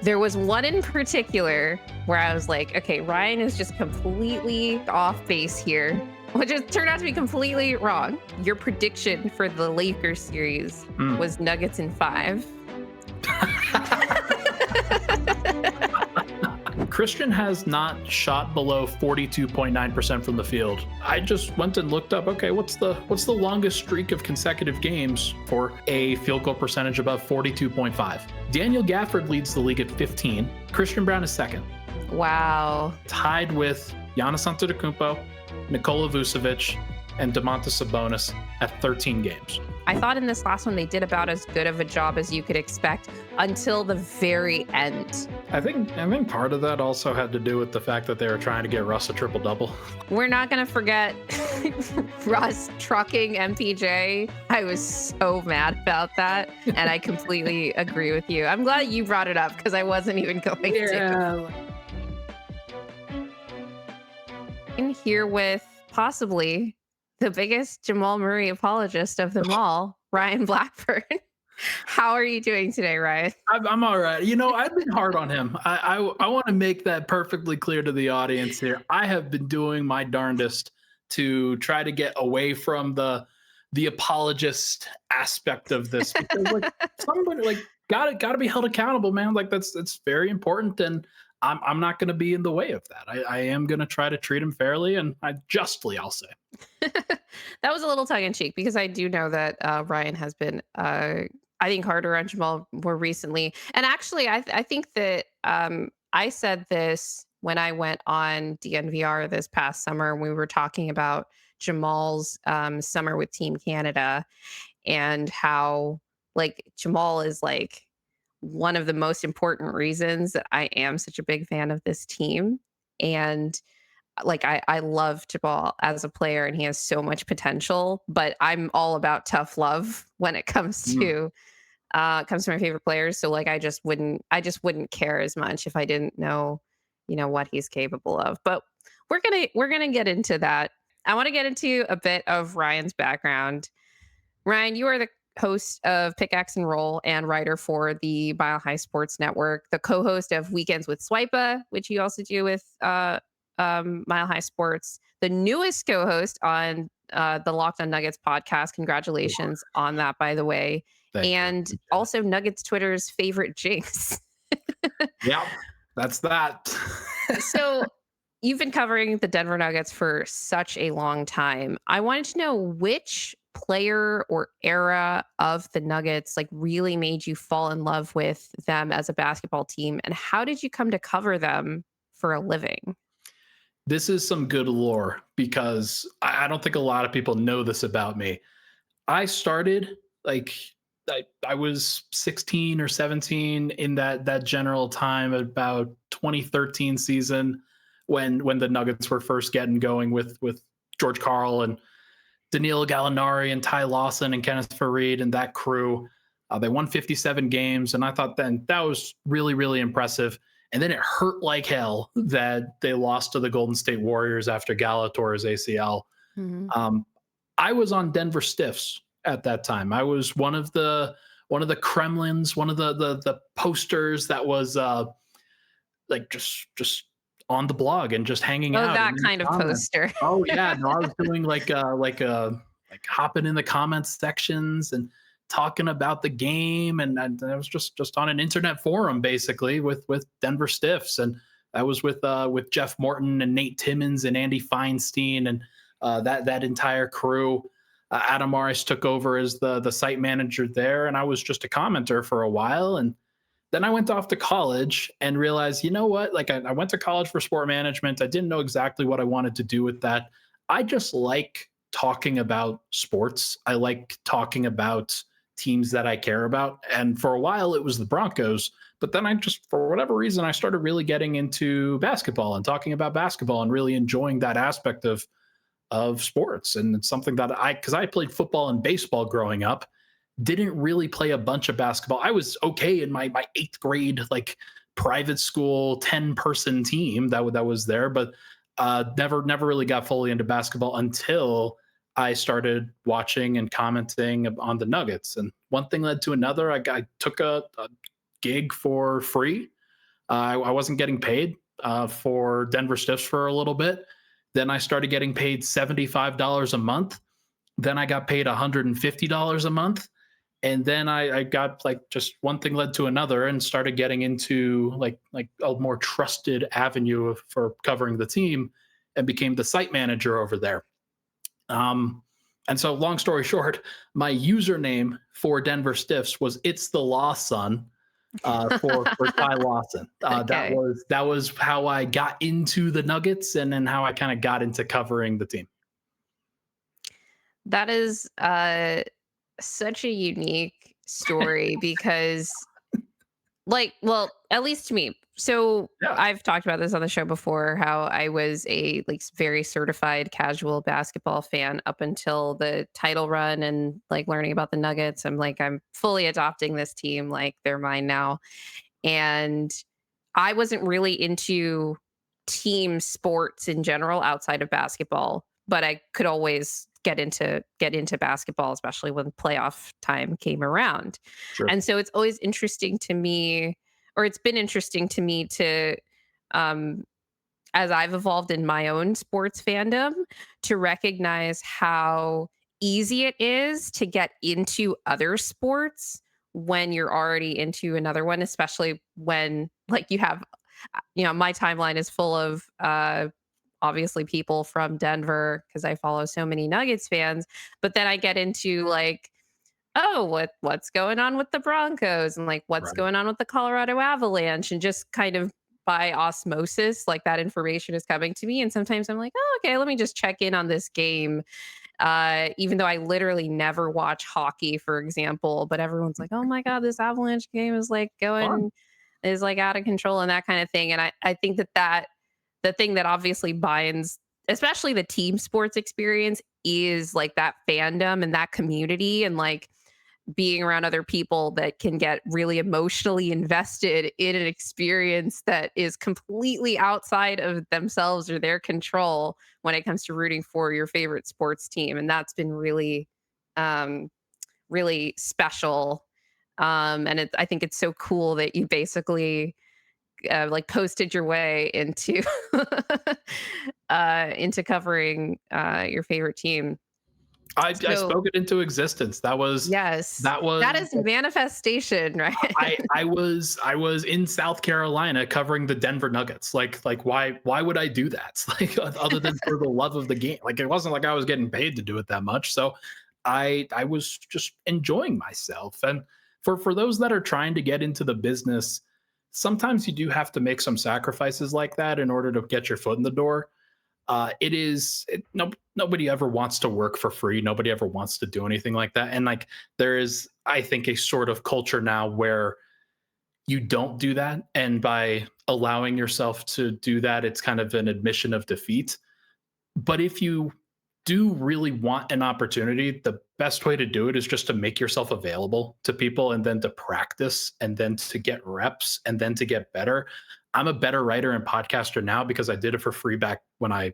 There was one in particular where I was like, okay, Ryan is just completely off base here, which has turned out to be completely wrong. Your prediction for the Lakers series was Nuggets in 5. Christian has not shot below 42.9% from the field. I just went and looked up, okay, what's the longest streak of consecutive games for a field goal percentage above 42.5? Daniel Gafford leads the league at 15. Christian Braun is second. Wow. Tied with Giannis Antetokounmpo, Nikola Vucevic, and Domantas Sabonis at 13 games. I thought in this last one they did about as good of a job as you could expect until the very end. I think part of that also had to do with the fact that they were trying to get Russ a triple-double. We're not going to forget Russ trucking MPJ. I was so mad about that, and I completely agree with you. I'm glad you brought it up because I wasn't even going to. In here with possibly the biggest Jamal Murray apologist of them all, Ryan Blackburn. How are you doing today, Ryan? I'm all right. You know, I've been hard on him. I want to make that perfectly clear to the audience here. I have been doing my darndest to try to get away from the apologist aspect of this because like somebody gotta be held accountable, man. Like that's very important, and I'm not going to be in the way of that. I am going to try to treat him fairly and justly, I'll say. That was a little tongue in cheek because I do know that Ryan has been, I think, harder on Jamal more recently. And actually, I think that I said this when I went on DNVR this past summer. We were talking about Jamal's summer with Team Canada and how like Jamal is like one of the most important reasons that I am such a big fan of this team. And like I love Jamal as a player and he has so much potential, but I'm all about tough love when it comes to my favorite players. So like I just wouldn't care as much if I didn't know, what he's capable of. But we're gonna get into that. I want to get into a bit of Ryan's background. Ryan, you are the host of Pickaxe and Roll and writer for the Mile High Sports Network, the co-host of Weekends with Swipa, which you also do with Mile High Sports, the newest co-host on the Locked on Nuggets podcast. Congratulations on that, by the way. Thank you. Also Nuggets Twitter's favorite jinx. Yeah, that's that. So you've been covering the Denver Nuggets for such a long time. I wanted to know which player or era of the Nuggets like really made you fall in love with them as a basketball team, and how did you come to cover them for a living? This is some good lore because I don't think a lot of people know this about me. I started I was 16 or 17 in that general time, about 2013 season when the Nuggets were first getting going with George Karl and Danilo Gallinari and Ty Lawson and Kenneth Faried and that crew. They won 57 games, and I thought then that was really, really impressive. And then it hurt like hell that they lost to the Golden State Warriors after Gallo tore his ACL. Mm-hmm. I was on Denver Stiffs at that time. I was one of the Kremlins, one of the posters that was like just on the blog and just hanging out. Oh, that kind of poster. Oh yeah, no, I was doing like hopping in the comments sections and talking about the game, and I was just on an internet forum basically with Denver Stiffs, and I was with Jeff Morton and Nate Timmons and Andy Feinstein and that entire crew. Adam Morris took over as the site manager there, and I was just a commenter for a while. And then I went off to college and realized, you know what? Like I went to college for sport management. I didn't know exactly what I wanted to do with that. I just like talking about sports. I like talking about teams that I care about. And for a while it was the Broncos, but then I just, for whatever reason, I started really getting into basketball and talking about basketball and really enjoying that aspect of sports. And it's something that because I played football and baseball growing up, didn't really play a bunch of basketball. I was okay in my 8th grade, like private school, 10-person team that was there, but never really got fully into basketball until I started watching and commenting on the Nuggets. And one thing led to another. I took a gig for free I wasn't getting paid for Denver Stiffs for a little bit. Then I started getting paid $75 a month. Then I got paid $150 a month. And then I got like just one thing led to another and started getting into like a more trusted avenue for covering the team and became the site manager over there. Um, and so, long story short, my username for Denver Stiffs was "It's the Law Son" for Ty Lawson. Okay. That was how I got into the Nuggets, and then how I kind of got into covering the team. That is such a unique story because like, well, at least to me. So Yeah, I've talked about this on the show before how I was a like very certified casual basketball fan up until the title run and like learning about the Nuggets. I'm fully adopting this team like they're mine now. And I wasn't really into team sports in general outside of basketball, but I could always get into basketball, especially when playoff time came around. sure. And so it's always interesting to me, or it's been interesting to me to um as I've evolved in my own sports fandom, to recognize how easy it is to get into other sports when you're already into another one, especially when like you have, my timeline is full of obviously people from Denver because I follow so many Nuggets fans, but then I get into like, oh, what's going on with the Broncos and like what's Right. going on with the Colorado Avalanche, and just kind of by osmosis, like that information is coming to me. And sometimes I'm like, oh, okay, let me just check in on this game. Even though I literally never watch hockey, for example, but everyone's like, oh my God, this Avalanche game is like Fun. going is like out of control and that kind of thing. And I think that the thing that obviously binds, especially the team sports experience, is like that fandom and that community and like being around other people that can get really emotionally invested in an experience that is completely outside of themselves or their control when it comes to rooting for your favorite sports team. And that's been really, um, really special. I think it's so cool that you basically like posted your way into covering your favorite team. I So spoke it into existence. yes, That that was is manifestation, right? I was in South Carolina covering the Denver Nuggets. Like why would I do that? Like other than for the love of the game. Like it wasn't like I was getting paid to do it that much. So I was just enjoying myself. And for those that are trying to get into the business, sometimes you do have to make some sacrifices like that in order to get your foot in the door. Nobody ever wants to work for free. Nobody ever wants to do anything like that. And like there is, I think, a sort of culture now where you don't do that. And by allowing yourself to do that, it's kind of an admission of defeat. But if you do really want an opportunity, the best way to do it is just to make yourself available to people and then to practice and then to get reps and then to get better. I'm a better writer and podcaster now because I did it for free back when I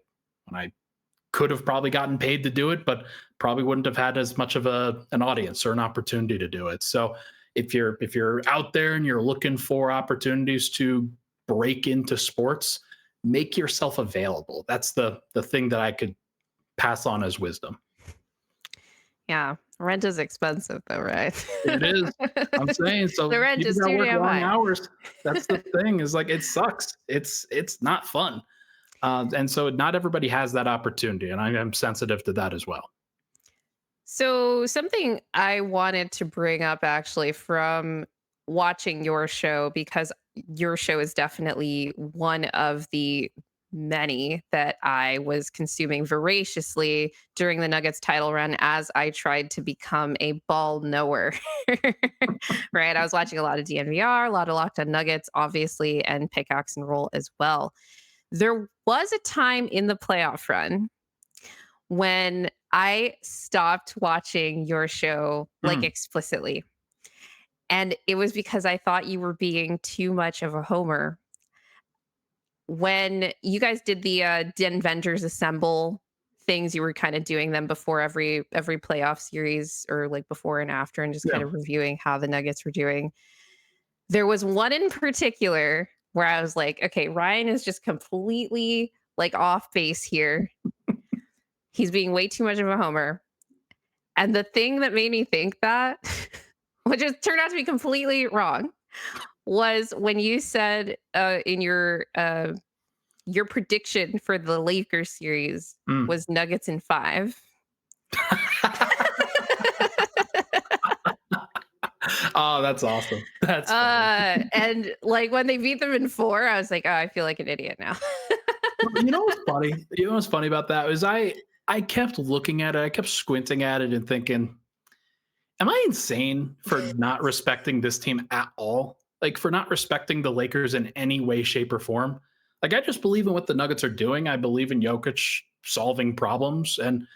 could have probably gotten paid to do it, but probably wouldn't have had as much of an audience or an opportunity to do it. So if you're out there and you're looking for opportunities to break into sports, make yourself available. That's the thing that I could pass on as wisdom. Yeah, rent is expensive though, right? It is. I'm saying The so rent people is that too work damn long high. hours. That's the thing is like it sucks. It's not fun. And so not everybody has that opportunity, and I am sensitive to that as well. So, something I wanted to bring up actually from watching your show, because your show is definitely one of the many that I was consuming voraciously during the Nuggets title run as I tried to become a ball knower. Right? I was watching a lot of DNVR, a lot of Locked on Nuggets, obviously, and Pickaxe and Roll as well. There was a time in the playoff run when I stopped watching your show like Mm, explicitly. And it was because I thought you were being too much of a homer. When you guys did the Den Vengers Assemble things, you were kind of doing them before every playoff series, or like before and after, and just kind yeah. of reviewing how the Nuggets were doing. There was one in particular where I was like, okay, Ryan is just completely like off base here. He's being way too much of a homer. And the thing that made me think that, which is turned out to be completely wrong, was when you said in your prediction for the Lakers series Mm. was Nuggets in 5. Oh, that's awesome. That's funny. And like when they beat them in 4, I was like, oh, I feel like an idiot now. Well, you know what's funny? You know what's funny about that is I kept looking at it, I kept squinting at it and thinking, am I insane for not respecting this team at all? Like for not respecting the Lakers in any way, shape, or form? Like I just believe in what the Nuggets are doing. I believe in Jokic solving problems, and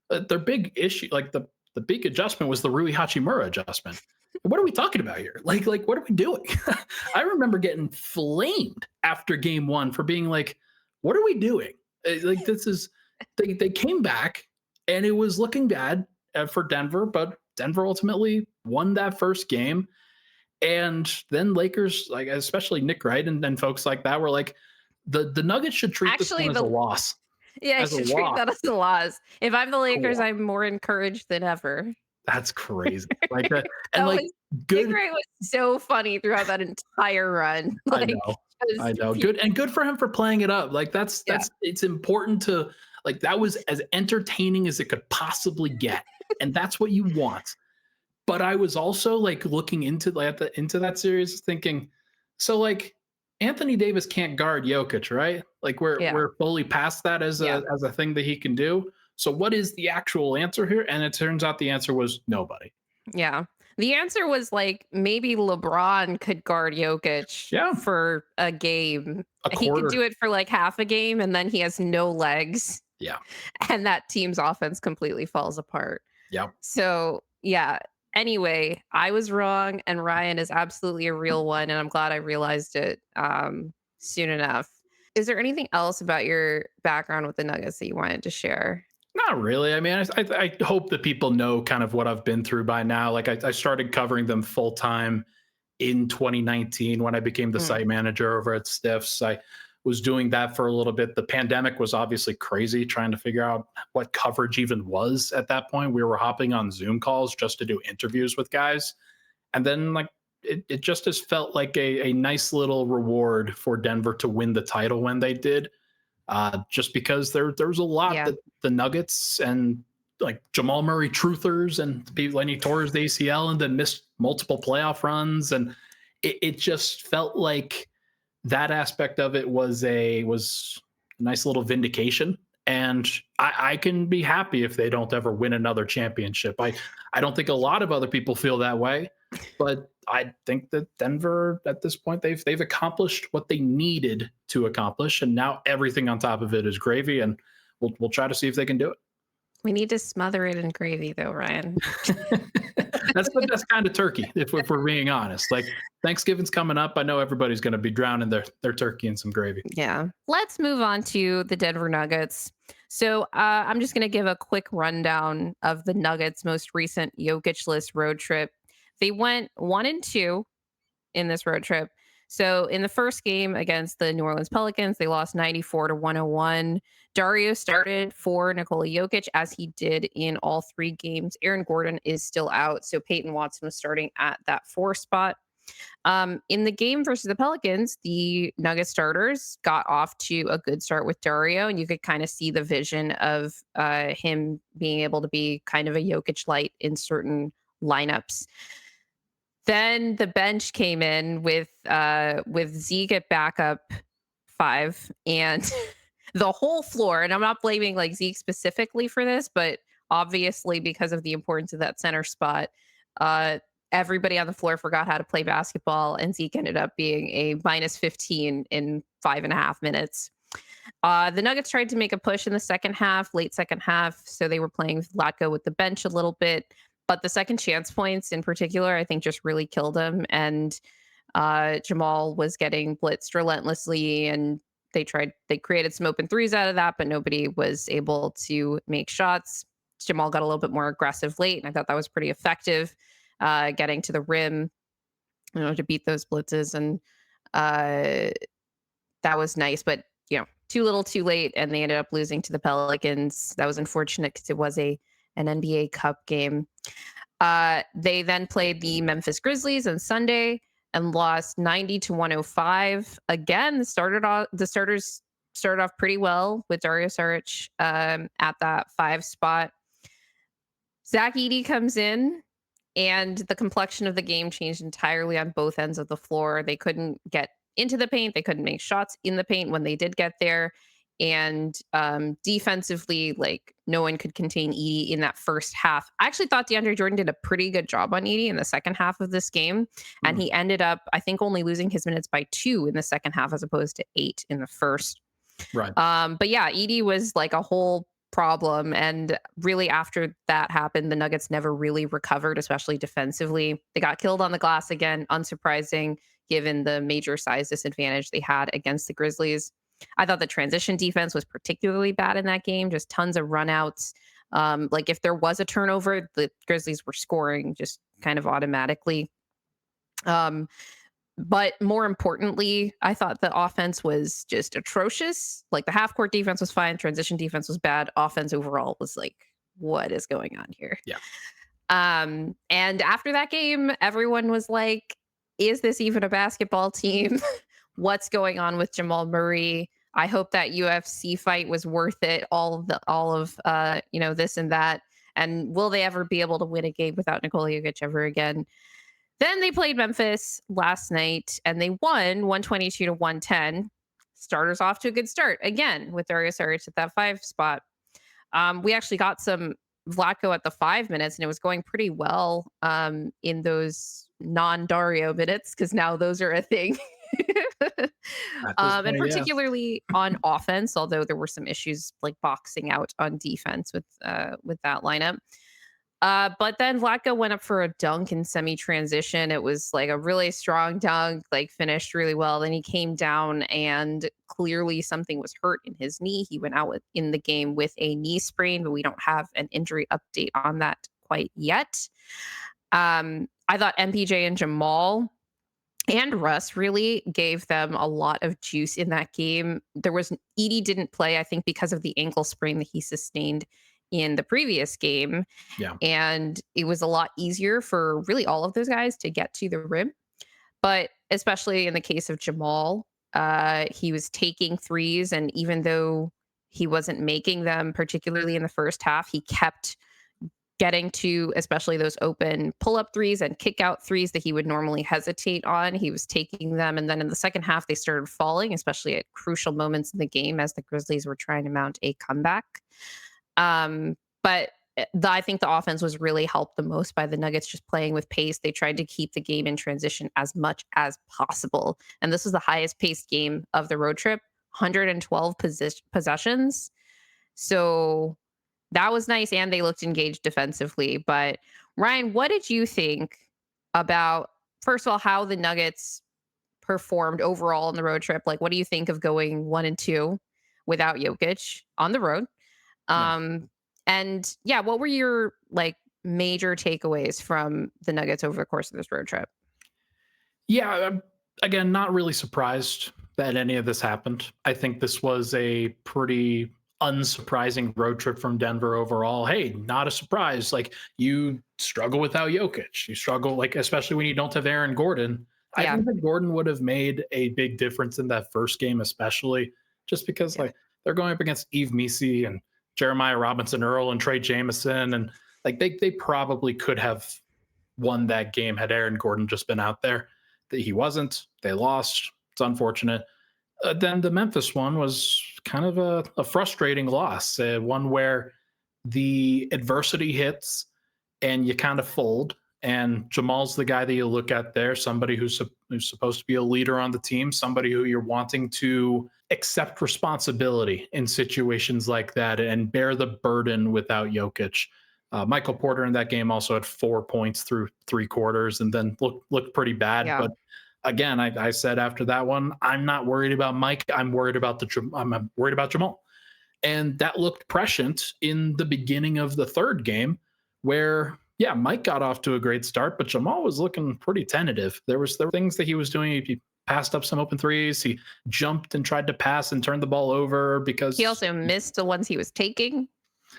their big issue, like the big adjustment, was the Rui Hachimura adjustment. What are we talking about here? Like what are we doing? I remember getting flamed after game 1 for being like, what are we doing? Like this is they came back and it was looking bad for Denver, but Denver ultimately won that first game. And then Lakers, like especially Nick Wright and folks like that, were like, the Nuggets should treat this Actually, one as a the loss. yeah, I As a should treat loss. that as a loss. If I'm the Lakers, Cool. I'm more encouraged than ever. That's crazy. Like that, and That like was Nick good. Wright was so funny throughout that entire run. I Like know. I just know. Good and good for him for playing it up. Like yeah. that's it's important to like that was as entertaining as it could possibly get. And that's what you want. But I was also like looking into into that series thinking, so like Anthony Davis can't guard Jokic, right? Like Yeah. we're fully past that Yeah. as a thing that he can do. So what is the actual answer here? And it turns out the answer was nobody. Yeah. The answer was like maybe LeBron could guard Jokic Yeah. for a game. A He could quarter. do it for like half a game and then he has no legs Yeah. and that team's offense completely falls apart. Yeah. So, yeah. Anyway, I was wrong and Ryan is absolutely a real one and I'm glad I realized it soon enough. Is there anything else about your background with the Nuggets that you wanted to share? Not really. I mean, I hope that people know kind of what I've been through by now. Like I started covering them full time in 2019 when I became the Mm, site manager over at Stiffs. I was doing that for a little bit. The pandemic was obviously crazy trying to figure out what coverage even was at that point. We were hopping on Zoom calls just to do interviews with guys. And then like it just has felt like a nice little reward for Denver to win the title when they did. Just because there was a lot yeah. that the Nuggets and like Jamal Murray truthers and people and he tore his ACL and then missed multiple playoff runs, and it just felt like that aspect of it was a nice little vindication. And I can be happy if they don't ever win another championship. I don't think a lot of other people feel that way, but I think that Denver at this point they've accomplished what they needed to accomplish, and now everything on top of it is gravy. And we'll try to see if they can do We need to smother it in gravy though, Ryan. it. That's the best kind of turkey, if we're being honest. Like Thanksgiving's coming up, I know everybody's going to be drowning their turkey in some gravy. Yeah. Let's move on to the Denver Nuggets. So I'm just going to give a quick rundown of the Nuggets' most recent Jokic-less road trip. They went 1-2 in this road trip. So in the first game against the New Orleans Pelicans, they lost 94-101. Dario started for Nikola Jokic as he did in all 3 games. Aaron Gordon is still out, so Peyton Watson was starting at that 4 spot. In the game versus the Pelicans, the Nugget starters got off to a good start with Dario, and you could kind of see the vision of him being able to be kind of a Jokic light in certain lineups. Then the bench came in with Zeke at backup 5 and the whole floor. And I'm not blaming like Zeke specifically for this, but obviously because of the importance of that center spot, uh, everybody on the floor forgot how to play basketball, and Zeke ended up being a minus 15 in 5.5 minutes. The Nuggets tried to make a push in the second half, late second half. So they were playing Latko with the bench a little bit. But the second chance points in particular, I think just really killed him. And Jamal was getting blitzed relentlessly. And they created some open threes out of that, but nobody was able to make shots. Jamal got a little bit more aggressive late. And I thought that was pretty effective, getting to the rim, to beat those blitzes. And that was nice, but too little, too late, and they ended up losing to the Pelicans. That was unfortunate because it was an NBA Cup game. They then played the Memphis Grizzlies on Sunday and lost 90-105. Again, the starters started off pretty well with Dario Saric at that 5 spot. Zach Edey comes in, and the complexion of the game changed entirely on both ends of the floor. They couldn't get into the paint. They couldn't make shots in the paint when they did get there. And defensively, like, no one could contain Edey in that first half. I actually thought DeAndre Jordan did a pretty good job on Edey in the second half of this game. And he ended up, I think, only losing his minutes by 2 in the second half as opposed to 8 in the first. Right. But yeah, Edey was like a whole problem. And really, after that happened, the Nuggets never really recovered, especially defensively. They got killed on the glass again, unsurprising, given the major size disadvantage they had against the Grizzlies. I thought the transition defense was particularly bad in that game, just tons of runouts. Like, if there was a turnover, the Grizzlies were scoring just kind of automatically. But more importantly, I thought the offense was just atrocious. Like, the half-court defense was fine, transition defense was bad. Offense overall was like, what is going on here? Yeah. And after that game, everyone was like, is this even a basketball team? What's going on with Jamal Murray? I hope that UFC fight was worth it. All of this and that. And will they ever be able to win a game without Nikola Jokic ever again? Then they played Memphis last night and they won 122-110. Starters off to a good start again with Dario Saric at that 5 spot. We actually got some Vlatko at the 5 minutes, and it was going pretty well in those non-Dario minutes, because now those are a thing. And particularly on offense, although there were some issues like boxing out on defense with that lineup. But then Vlatko went up for a dunk in semi-transition. It was like a really strong dunk, like finished really well. Then he came down and clearly something was hurt in his knee. He went out in the game with a knee sprain, but we don't have an injury update on that quite yet. I thought MPJ and Jamal and Russ really gave them a lot of juice in that game. Edey didn't play, I think, because of the ankle sprain that he sustained in the previous game. Yeah. And it was a lot easier for really all of those guys to get to the rim. But especially in the case of Jamal, he was taking threes. And even though he wasn't making them, particularly in the first half, he kept getting to especially those open pull-up threes and kick-out threes that he would normally hesitate on. He was taking them. And then in the second half, they started falling, especially at crucial moments in the game as the Grizzlies were trying to mount a comeback. But I think the offense was really helped the most by the Nuggets just playing with pace. They tried to keep the game in transition as much as possible. And this was the highest paced game of the road trip, 112 possessions. So that was nice. And they looked engaged defensively. But Ryan, what did you think about, first of all, how the Nuggets performed overall on the road trip? Like, what do you think of going 1-2 without Jokic on the road? And yeah, what were your like major takeaways from the Nuggets over the course of this road trip? Yeah, again, not really surprised that any of this happened. I think this was a pretty unsurprising road trip from Denver overall. Hey, not a surprise. Like, you struggle without Jokic. You struggle, like, especially when you don't have Aaron Gordon. Yeah. I think that Gordon would have made a big difference in that first game, especially just because like they're going up against Yves Missi and Jeremiah Robinson Earl and Trey Jameson. And like they probably could have won that game had Aaron Gordon just been out there. He wasn't. They lost. It's unfortunate. Then the Memphis one was kind of a frustrating loss, one where the adversity hits and you kind of fold. And Jamal's the guy that you look at there, somebody who's supposed to be a leader on the team, somebody who you're wanting to accept responsibility in situations like that and bear the burden without Jokic. Michael Porter in that game also had 4 points through 3 quarters and then looked pretty bad. Yeah. But again, I said after that one, I'm not worried about Mike. I'm worried about Jamal. And that looked prescient in the beginning of the third game where, Mike got off to a great start, but Jamal was looking pretty tentative. There were things that he was doing. passed up some open threes. He jumped and tried to pass and turned the ball over He because also missed the ones he was taking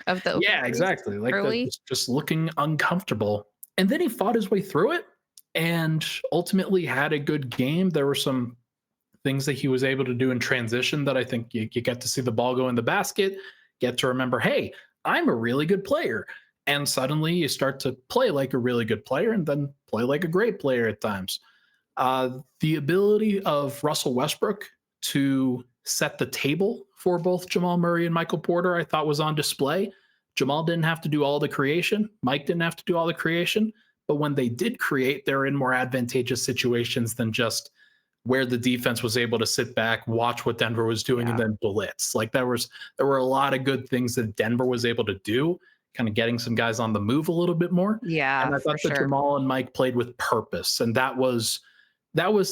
of the open yeah, threes exactly. Like that early. just looking uncomfortable. And then he fought his way through it and ultimately had a good game. There were some things that he was able to do in transition that I think you get to see the ball go in the basket, get to remember, hey, I'm a really good player. And suddenly you start to play like a really good player and then play like a great player at times. The ability of Russell Westbrook to set the table for both Jamal Murray and Michael Porter, I thought was on display. Jamal didn't have to do all the creation. Mike didn't have to do all the creation. But when they did create, they were in more advantageous situations than just where the defense was able to sit back, watch what Denver was doing, and Yeah. then blitz. Like there were a lot of good things that Denver was able to do, kind of getting some guys on the move a little bit more. Yeah, And I for thought that sure. Jamal and Mike played with purpose, and that was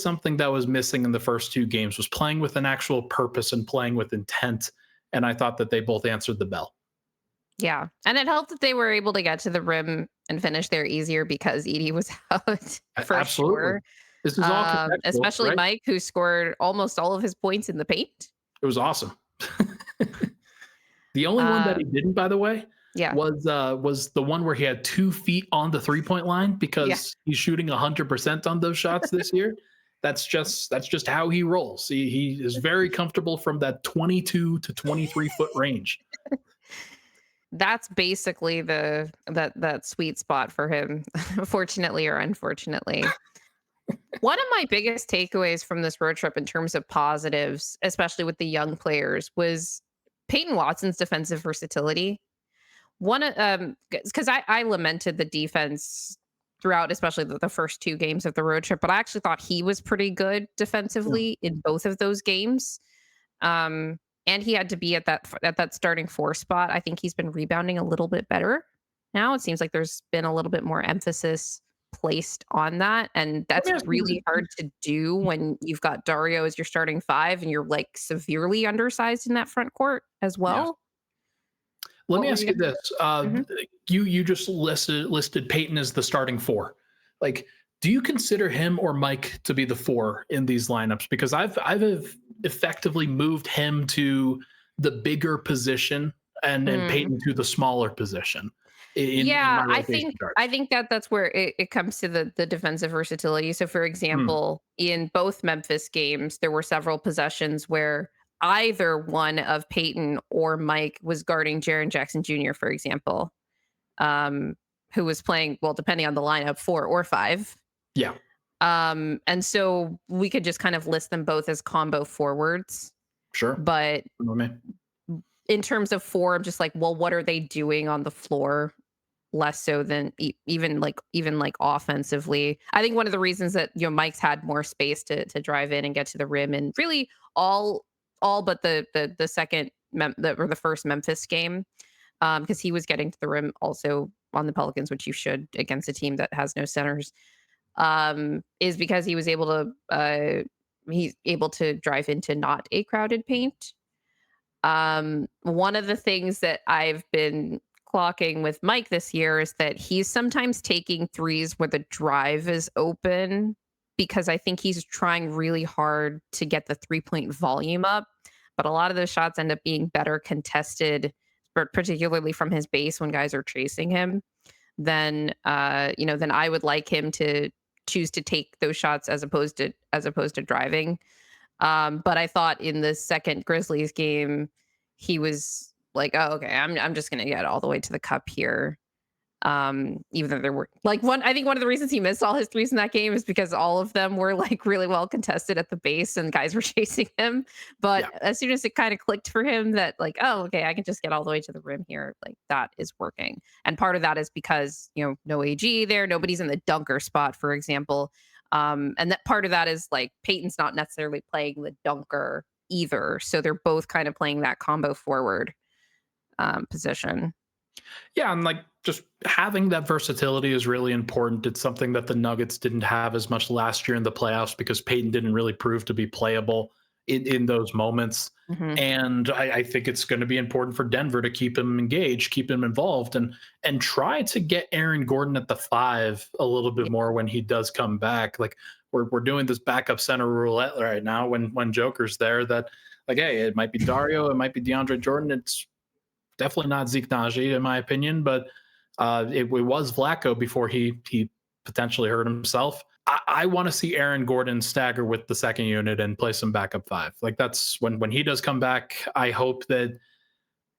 something that was missing in the first two games, was playing with an actual purpose and playing with intent. And I thought that they both answered the bell. Yeah, and it helped that they were able to get to the rim and finish there easier because Edie was out for Absolutely. sure. This is all contextual, Especially right? Mike, who scored almost all of his points in the paint. It was awesome. The only one that he Um, didn't, by the way, yeah, was the one where he had 2 feet on the 3-point line yeah. because he's shooting 100% on those shots this year. That's just how he rolls. He is very comfortable from that 22 to 23 foot range. That's basically that sweet spot for him, fortunately or unfortunately. One of my biggest takeaways from this road trip in terms of positives, especially with the young players, was Peyton Watson's defensive versatility. One because I lamented the defense throughout, especially the first two games of the road trip, but I actually thought he was pretty good Yeah. defensively in both of those games. Um, and he had to be at that starting four spot. I think he's been rebounding a little bit better now. It seems like there's been a little bit more emphasis placed on that, and Let that's me ask you really hard to do when you've got Dario as your starting five and you're like severely undersized in that front court as yeah. well. Let What me were ask you you gonna this. Mhm. You just listed Peyton as the starting four. Like, do you consider him or Mike to be the four in these lineups? Because I've effectively moved him to the bigger position and Mm. Peyton to the smaller position in Yeah, my rotation I charts. think that's where it comes to the defensive versatility. So for Hmm. example, in both Memphis games, there were several possessions where either one of Peyton or Mike was guarding Jaren Jackson Jr., for example, um, who was playing, well, depending on the lineup, 4 or 5. Yeah, And so we could just kind of list them both as combo forwards. sure. But You know what I mean? in terms of four, I'm just like, well, what are they doing on the floor? Less so than even like offensively. I think one of the reasons that Mike's had more space to drive in and get to the rim, and really all but the second or the first Memphis game, because he was getting to the rim also on the Pelicans, which you should against a team that has no centers, is because he's able to drive into not a crowded paint. One of the things that I've been clocking with Mike this year is that he's sometimes taking threes where the drive is open because I think he's trying really hard to get the 3-point volume up. But a lot of those shots end up being better contested, particularly from his base when guys are chasing him, than I would like him to choose to take those shots as opposed to driving. But I thought in the second Grizzlies game, he was like, "Oh, okay, I'm just gonna get all the way to the cup here." Even though there were like I think one of the reasons he missed all his threes in that game is because all of them were like really well contested at the base and guys were chasing him. But Yeah. as soon as it kind of clicked for him that like, oh, okay, I can just get all the way to the rim here, like that is working. And part of that is because no AG there, nobody's in the dunker spot, for example. And that part of that is like Peyton's not necessarily playing the dunker either. So they're both kind of playing that combo forward position. Yeah, and like just having that versatility is really important. It's something that the Nuggets didn't have as much last year in the playoffs because Peyton didn't really prove to be playable in those moments. Mhm. And I think it's going to be important for Denver to keep him engaged, keep him involved, and try to get Aaron Gordon at the 5 a little bit more when he does come back. Like we're doing this backup center roulette right now when Joker's there. That like, hey, it might be Dario, it might be DeAndre Jordan. It's definitely not Zeke Naji in my opinion, but it was Vlatko before he potentially hurt himself. I want to see Aaron Gordon stagger with the second unit and play some backup five. Like that's when he does come back. I hope that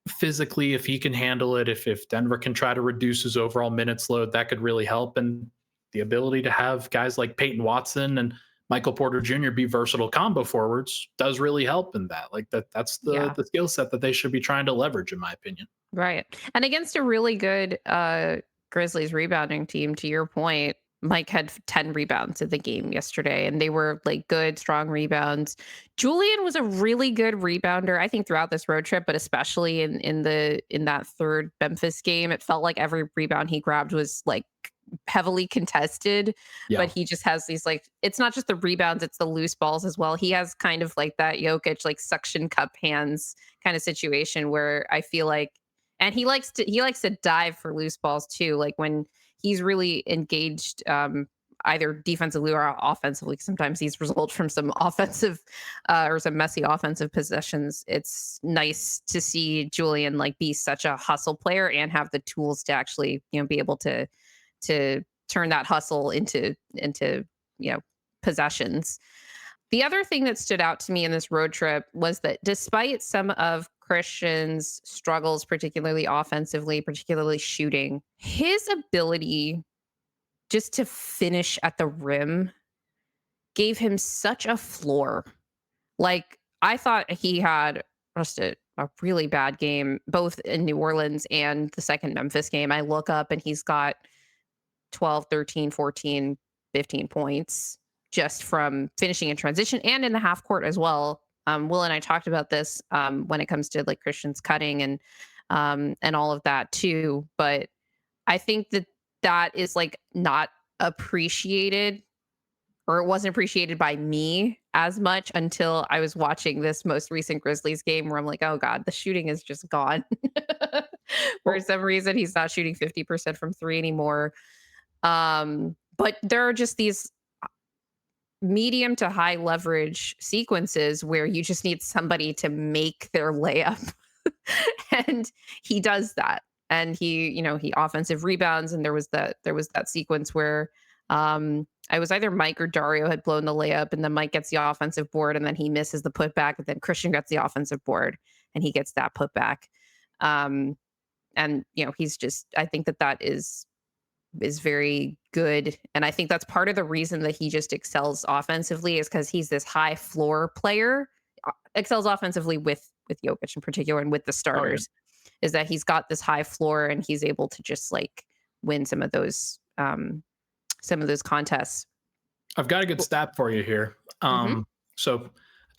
physically, if he can handle it, if Denver can try to reduce his overall minutes load, that could really help. And the ability to have guys like Peyton Watson and Michael Porter Jr. be versatile combo forwards does really help in that. Like that's Yeah. the skill set that they should be trying to leverage, in my opinion. Right. And against a really good Grizzlies rebounding team, to your point, Mike had 10 rebounds in the game yesterday, and they were like good, strong rebounds. Julian was a really good rebounder, I think, throughout this road trip, but especially in that third Memphis game. It felt like every rebound he grabbed was like heavily contested, Yeah. but he just has these like it's not just the rebounds, it's the loose balls as well. He has kind of like that Jokic like suction cup hands kind of situation where I feel like and he likes to dive for loose balls too. Like when he's really engaged, either defensively or offensively. Sometimes these result from some offensive or some messy offensive possessions. It's nice to see Julian like be such a hustle player and have the tools to actually be able to turn that hustle into possessions. The other thing that stood out to me in this road trip was that despite some of Christian's struggles, particularly offensively, particularly shooting, his ability just to finish at the rim gave him such a floor. Like, I thought he had just a really bad game, both in New Orleans and the second Memphis game. I look up and he's got 12, 13, 14, 15 points just from finishing in transition and in the half court as well. Will and I talked about this when it comes to like Christian's cutting and all of that too. But I think that is like not appreciated, or it wasn't appreciated by me as much until I was watching this most recent Grizzlies game where I'm like, oh God, the shooting is just gone. For Well, some reason, he's not shooting 50% from three anymore. But there are just these medium to high leverage sequences where you just need somebody to make their layup. And he does that. And he offensive rebounds. And there was that sequence where I was either Mike or Dario had blown the layup, and then Mike gets the offensive board, and then he misses the putback, and then Christian gets the offensive board and he gets that putback. Um, and he's just I think that is very good. And I think that's part of the reason that he just excels offensively is because he's this high floor player, excels offensively with Jokic in particular and with the oh yeah. starters, is that he's got this high floor and he's able to just like win some of those contests. I've got a good stat for you here. Mm-hmm. So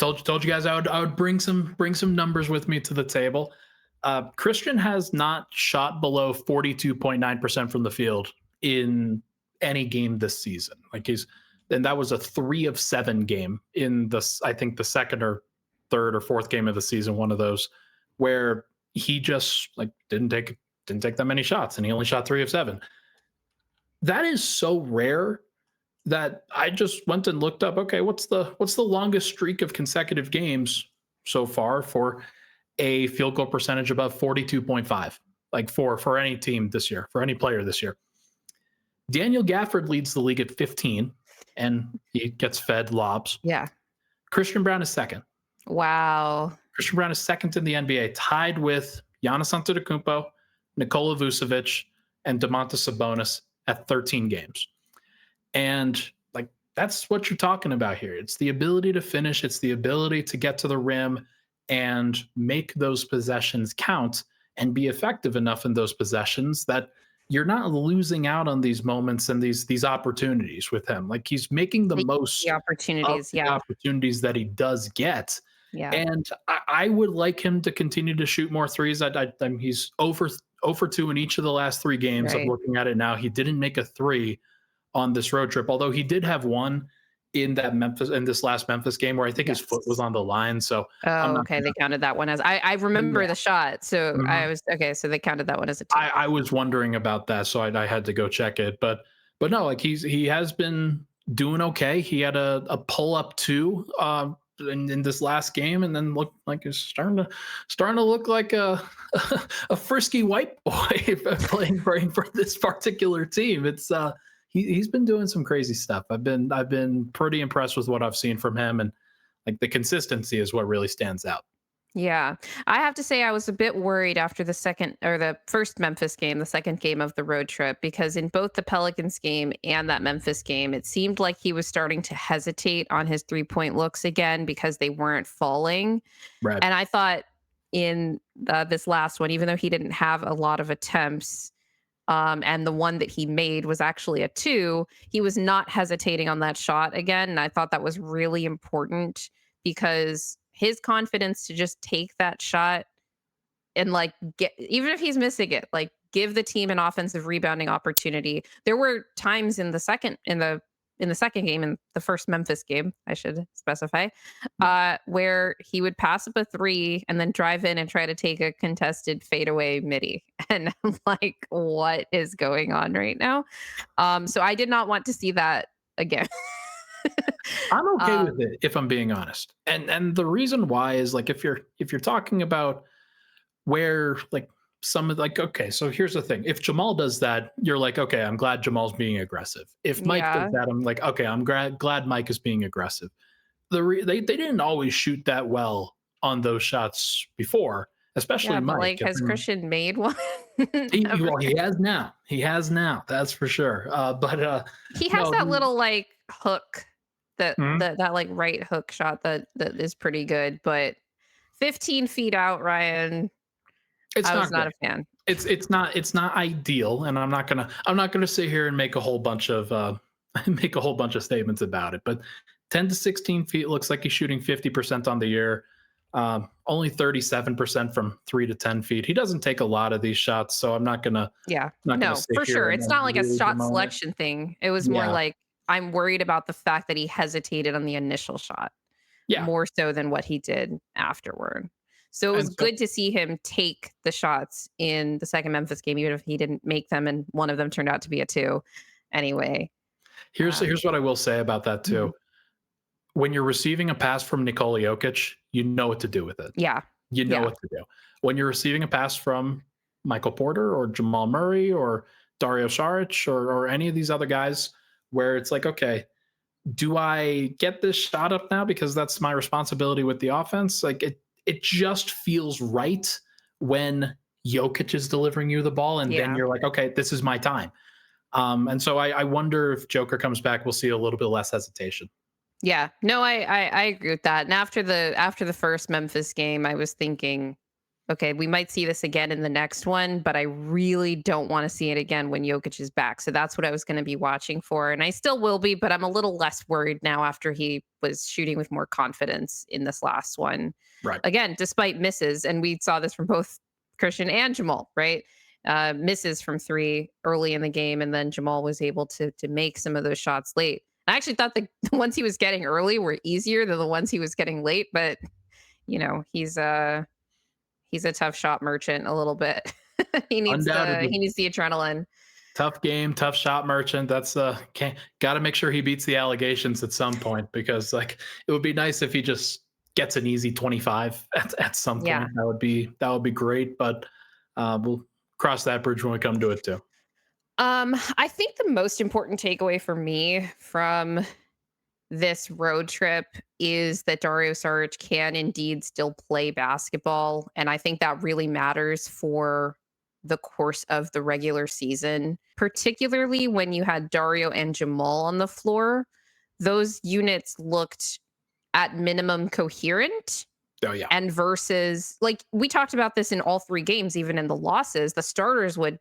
I told you guys I would bring some numbers with me to the table. Christian has not shot below 42.9% from the field in any game this season. And that was a 3 of 7 game in I think the second or third or fourth game of the season, one of those where he just like didn't take that many shots and he only shot 3 of 7. That is so rare that I just went and looked up, okay, what's the longest streak of consecutive games so far for a field goal percentage above 42.5, like for any team this year, for any player this year. Daniel Gafford leads the league at 15, and he gets fed lobs. Yeah. Christian Braun is second. Wow. Christian Braun is second in the NBA, tied with Giannis Antetokounmpo, Nikola Vucevic, and Domantas Sabonis at 13 games. And like that's what you're talking about here. It's the ability to finish. It's the ability to get to the rim and make those possessions count and be effective enough in those possessions that you're not losing out on these moments and these opportunities with him. Like he's making the most The of opportunities. the Yeah. opportunities that he does get. Yeah. And I would like him to continue to shoot more threes. He's over 2 in each of the last 3 games. I'm Right. looking at it now. He didn't make a 3 on this road trip, although he did have one in this last Memphis game where I think his foot was Yes. on the line. So I'm Oh, not okay. gonna, They counted that one as I remember yeah. the shot. So Mhm. I was okay. So they counted that one as a two. I was wondering about that, so I had to go check it. But no, like he has been doing okay. He had a pull up two in this last game, and then looked like he's starting to look like a a frisky white boy playing for this particular team. It's he's been doing some crazy stuff. I've been pretty impressed with what I've seen from him, and like the consistency is what really stands out. Yeah. I have to say I was a bit worried after the second or the first Memphis game, the second game of the road trip, because in both the Pelicans game and that Memphis game, it seemed like he was starting to hesitate on his 3-point looks again because they weren't falling. Right. And I thought in this last one, even though he didn't have a lot of attempts, and the one that he made was actually a two, he was not hesitating on that shot again. And I thought that was really important because his confidence to just take that shot and like get, even if he's missing it, like give the team an offensive rebounding opportunity. There were times in the second game, in the first Memphis game, I should specify, where he would pass up a three and then drive in and try to take a contested fadeaway midi. And I'm like, what is going on right now? So I did not want to see that again. I'm okay um, with it if I'm being honest. And the reason why is like if you're talking about where like some of like okay, so here's the thing. If Jamal does that, you're like, okay, I'm glad Jamal's being aggressive. If Mike does yeah, that, I'm like, okay, I'm glad Mike is being aggressive. They didn't always shoot that well on those shots before, especially yeah, but Mike. like, has Christian made one? Ever? Well, he has now. He has now. That's for sure. But He has no, that little like hook, that mhm. that like right hook shot that is pretty good, but 15 feet out, Ryan, It's I was not not great. a fan. It's not ideal, and I'm not gonna sit here and make a whole bunch of make a whole bunch of statements about it. But 10 to 16 feet looks like he's shooting 50% on the year. Only 37% from 3 to 10 feet. He doesn't take a lot of these shots, so I'm Yeah, not gonna no, sit for here sure. and It's not like a really shot bemoan it. selection thing. It was more Yeah, like I'm worried about the fact that he hesitated on the initial shot yeah, more so than what he did afterward. So it was and so good to see him take the shots in the second Memphis game, even if he didn't make them and one of them turned out to be a two anyway. here's what I will say about that too. Mhm. When you're receiving a pass from Nikola Jokic, you know what to do with it. Yeah. You know Yeah. what to do. When you're receiving a pass from Michael Porter or Jamal Murray or Dario Saric or any of these other guys, where it's like, okay, do I get this shot up now because that's my responsibility with the offense? Like it just feels right when Jokic is delivering you the ball, and then Yeah. you're like, okay, this is my time. And so I wonder if Joker comes back, we'll see a little bit less hesitation. Yeah. No, I agree with that. And after the first Memphis game, I was thinking, okay, we might see this again in the next one, but I really don't want to see it again when Jokic is back. So that's what I was going to be watching for. And I still will be, but I'm a little less worried now after he was shooting with more confidence in this last one. Right. Again, despite misses, and we saw this from both Christian and Jamal, right? Misses from three early in the game, and then Jamal was able to make some of those shots late. I actually thought the ones he was getting early were easier than the ones he was getting late, but he's a tough shot merchant a little bit. Undoubtedly. He needs the adrenaline. Tough game, tough shot merchant. That's got to make sure he beats the allegations at some point, because like it would be nice if he just gets an easy 25 at some Yeah. point. That would be great, but we'll cross that bridge when we come to it too. I think the most important takeaway for me from this road trip is that Dario Saric can indeed still play basketball. And I think that really matters for the course of the regular season, particularly when you had Dario and Jamal on the floor. Those units looked at minimum coherent. Oh yeah, And versus, like, we talked about this in all three games, even in the losses, the starters would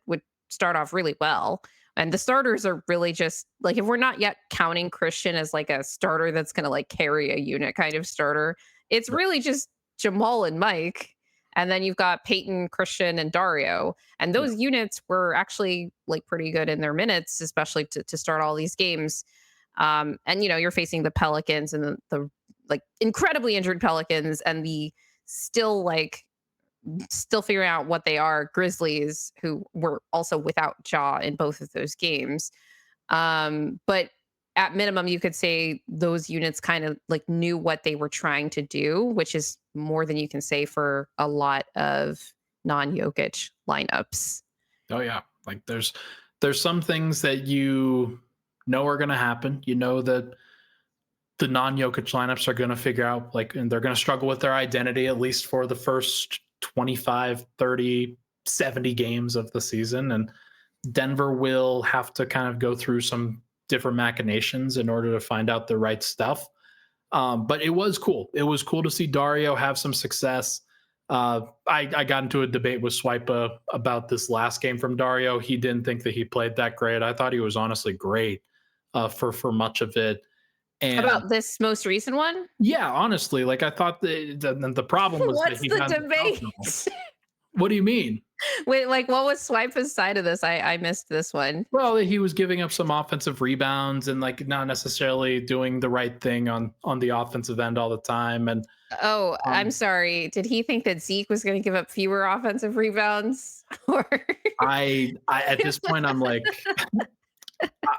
start off really well. And the starters are really just like, if we're not yet counting Christian as like a starter that's going to like carry a unit kind of starter, it's right. really just Jamal and Mike. And then you've got Peyton, Christian, and Dario. And Yeah. those units were actually like pretty good in their minutes, especially to start all these games. And you're facing the Pelicans and the like incredibly injured Pelicans and the still like still figuring out what they are Grizzlies, who were also without Jaw in both of those games. But at minimum, you could say those units kind of like knew what they were trying to do, which is more than you can say for a lot of non-Jokic lineups. Oh yeah, like there's some things that you know are going to happen. You know that the non-Jokic lineups are going to figure out, like, and they're going to struggle with their identity at least for the first 25, 30, 70 games of the season. And Denver will have to kind of go through some different machinations in order to find out the right stuff. But it was cool. It was cool to see Dario have some success. I got into a debate with Swipa about this last game from Dario. He didn't think that he played that great. I thought he was honestly great for much of it. And About this most recent one? yeah, honestly, like I thought the problem was that What's he the had debate? What do you mean? Wait, like what was Swipa's side of this? I missed this one. Well, he was giving up some offensive rebounds and like not necessarily doing the right thing on the offensive end all the time. And Oh, I'm um, sorry. Did he think that Zeke was going to give up fewer offensive rebounds? Or I at this point I'm like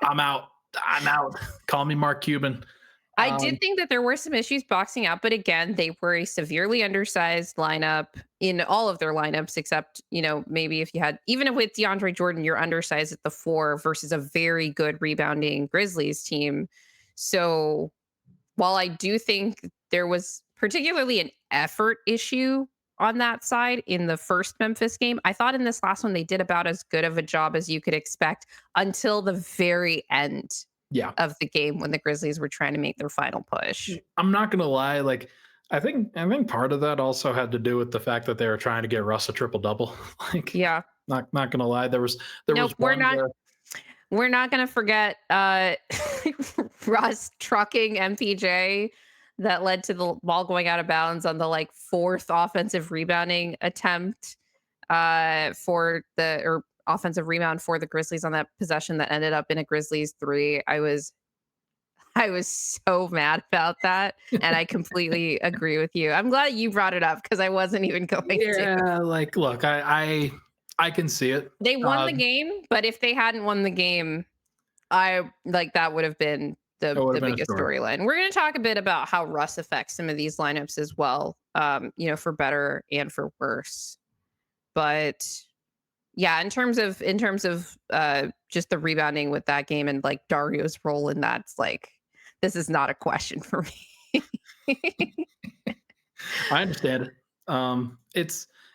I'm out. I'm out. Call me Mark Cuban. I Um, did think that there were some issues boxing out, but again, they were a severely undersized lineup in all of their lineups, except, maybe if you had, even with DeAndre Jordan, you're undersized at the 4 versus a very good rebounding Grizzlies team. So while I do think there was particularly an effort issue on that side in the first Memphis game, I thought in this last one they did about as good of a job as you could expect until the very end yeah, of the game when the Grizzlies were trying to make their final push. I'm not gonna lie. Like I think part of that also had to do with the fact that they were trying to get Russ a triple double. Like Yeah. not gonna lie, there Nope, was one where we're not gonna forget Russ trucking MPJ that led to the ball going out of bounds on the like 4th offensive rebounding attempt for the or offensive rebound for the Grizzlies on that possession that ended up in a Grizzlies 3. I was so mad about that, and I completely agree with you. I'm glad you brought it up because I wasn't even going to. yeah, like look, I can see it. They won the Um, game, but if they hadn't won the game, I like that would have been it would the have been a biggest story. storyline. We're going to talk a bit about how Russ affects some of these lineups as well, for better and for worse. But yeah, in terms of just the rebounding with that game and like Dario's role in that's like this is not a question for me. I understand it.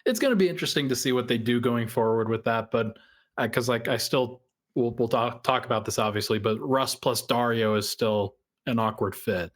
It's going to be interesting to see what they do going forward with that, but because like I still we'll talk about this obviously, but Russ plus Dario is still an awkward fit,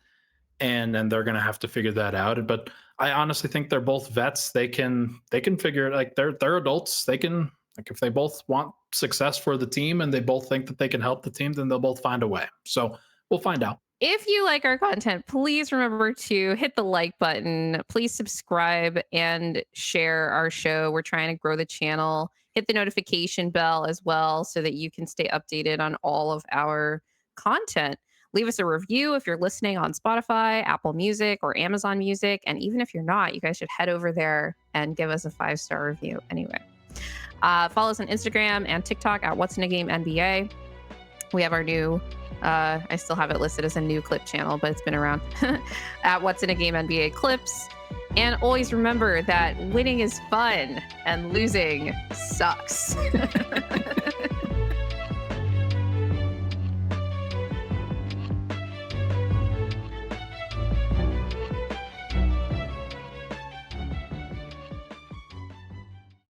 and then they're going to have to figure that out. But I honestly think they're both vets. They can figure it. Like they're adults. They can, like, if they both want success for the team and they both think that they can help the team, then they'll both find a way. So we'll find out. If you like our content, please remember to hit the like button. Please subscribe and share our show. We're trying to grow the channel. Hit the notification bell as well so that you can stay updated on all of our content. Leave us a review if you're listening on Spotify, Apple Music, or Amazon Music. And even if you're not, you guys should head over there and give us a 5-star review anyway. Follow us on Instagram and TikTok at What's in a Game NBA. We have our new I still have it listed as a new clip channel, but it's been around at What's in a Game NBA Clips. And always remember that winning is fun and losing sucks.